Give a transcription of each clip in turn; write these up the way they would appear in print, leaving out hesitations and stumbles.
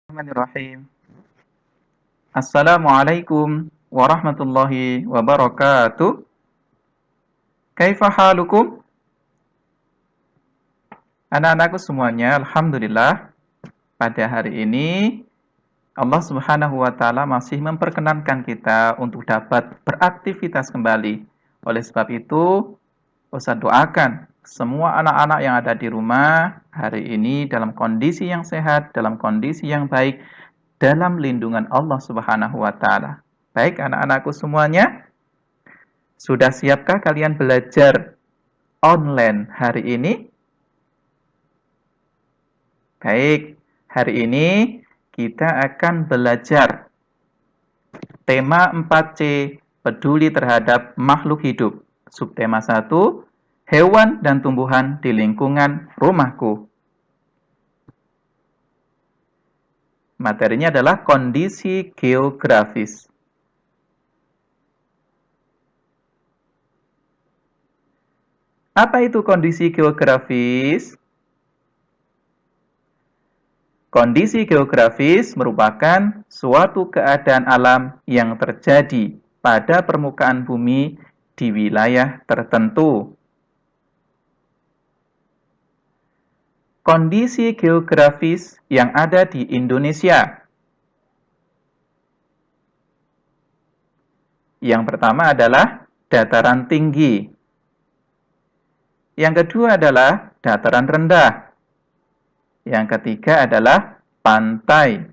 Bismillahirrahmanirrahim. Assalamualaikum warahmatullahi wabarakatuh. Kaifa halukum? Anak-anakku semuanya, alhamdulillah. Pada hari ini Allah Subhanahu wa taala masih memperkenankan kita untuk dapat beraktivitas kembali. Oleh sebab itu, Ustaz doakan semua anak-anak yang ada di rumah hari ini dalam kondisi yang sehat, dalam kondisi yang baik, dalam lindungan Allah Subhanahu wa taala. Baik anak-anakku semuanya, sudah siapkah kalian belajar online hari ini? Baik, hari ini kita akan belajar tema 4C, peduli terhadap makhluk hidup. Subtema 1, hewan dan tumbuhan di lingkungan rumahku. Materinya adalah kondisi geografis. Apa itu kondisi geografis? Kondisi geografis merupakan suatu keadaan alam yang terjadi pada permukaan bumi di wilayah tertentu. Kondisi geografis yang ada di Indonesia. Yang pertama adalah dataran tinggi. Yang kedua adalah dataran rendah. Yang ketiga adalah pantai.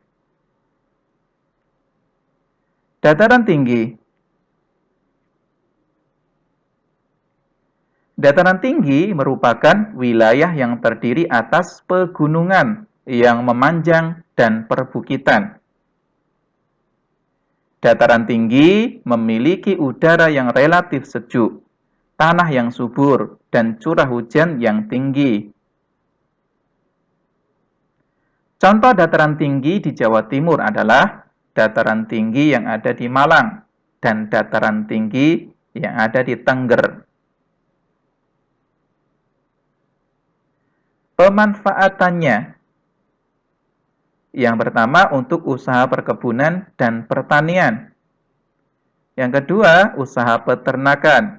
Dataran tinggi. Dataran tinggi merupakan wilayah yang terdiri atas pegunungan yang memanjang dan perbukitan. Dataran tinggi memiliki udara yang relatif sejuk, tanah yang subur, dan curah hujan yang tinggi. Contoh dataran tinggi di Jawa Timur adalah dataran tinggi yang ada di Malang dan dataran tinggi yang ada di Tengger. Pemanfaatannya. Yang pertama untuk usaha perkebunan dan pertanian. Yang kedua, usaha peternakan.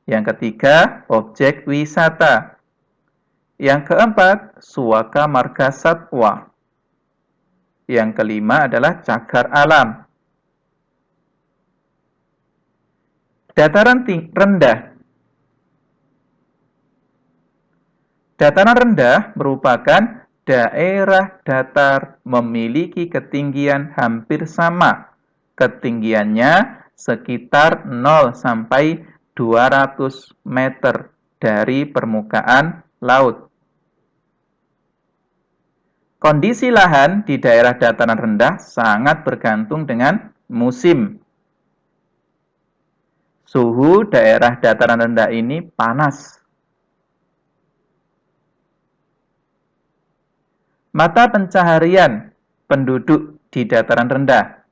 Yang ketiga, objek wisata. Yang keempat, suaka marga satwa. Yang kelima adalah cagar alam. Dataran rendah. Dataran rendah merupakan daerah datar memiliki ketinggian hampir sama. Ketinggiannya sekitar 0 sampai 200 meter dari permukaan laut. Kondisi lahan di daerah dataran rendah sangat bergantung dengan musim. Suhu daerah dataran rendah ini panas. Mata pencaharian penduduk di dataran rendah.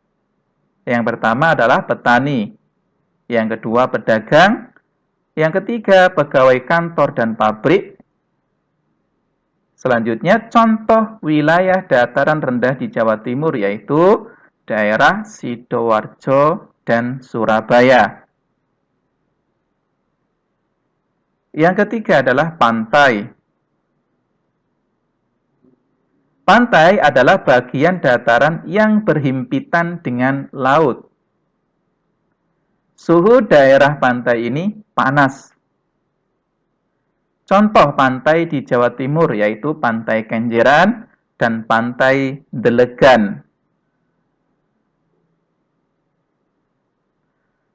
Yang pertama adalah petani. Yang kedua pedagang. Yang ketiga pegawai kantor dan pabrik. Selanjutnya, contoh wilayah dataran rendah di Jawa Timur yaitu daerah Sidoarjo dan Surabaya. Yang ketiga adalah pantai. Pantai adalah bagian dataran yang berhimpitan dengan laut. Suhu daerah pantai ini panas. Contoh pantai di Jawa Timur yaitu Pantai Kenjeran dan Pantai Delegan.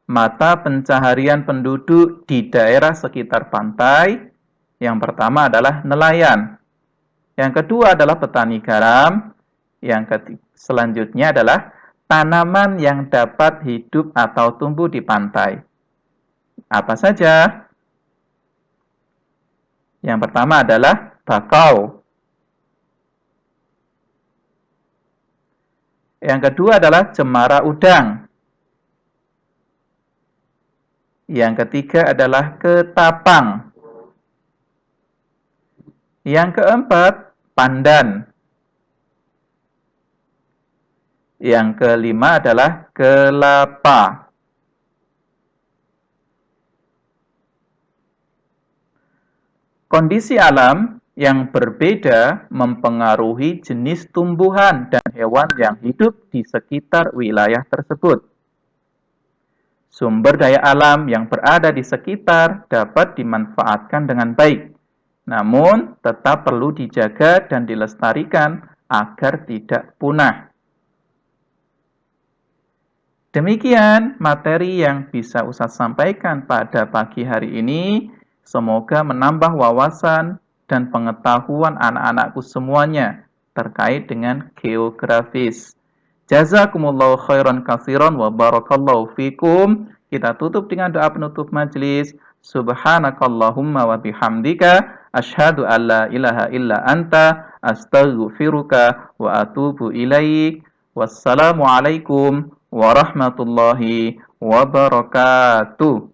Mata pencaharian penduduk di daerah sekitar pantai, yang pertama adalah nelayan. Yang kedua adalah petani garam. Selanjutnya adalah tanaman yang dapat hidup atau tumbuh di pantai. Apa saja? Yang pertama adalah bakau. Yang kedua adalah cemara udang. Yang ketiga adalah ketapang. Yang keempat, pandan. Yang kelima adalah kelapa. Kondisi alam yang berbeda mempengaruhi jenis tumbuhan dan hewan yang hidup di sekitar wilayah tersebut. Sumber daya alam yang berada di sekitar dapat dimanfaatkan dengan baik, namun tetap perlu dijaga dan dilestarikan agar tidak punah. Demikian materi yang bisa Ustaz sampaikan pada pagi hari ini. Semoga menambah wawasan dan pengetahuan anak-anakku semuanya terkait dengan geografis. Jazakumullahu khairan katsiran wa barakallahu fikum. Kita tutup dengan doa penutup majelis. Subhanakallahumma wa bihamdika asyhadu an la ilaha illa anta astaghfiruka wa atubu ilaik. Wassalamualaikum warahmatullahi wabarakatuh.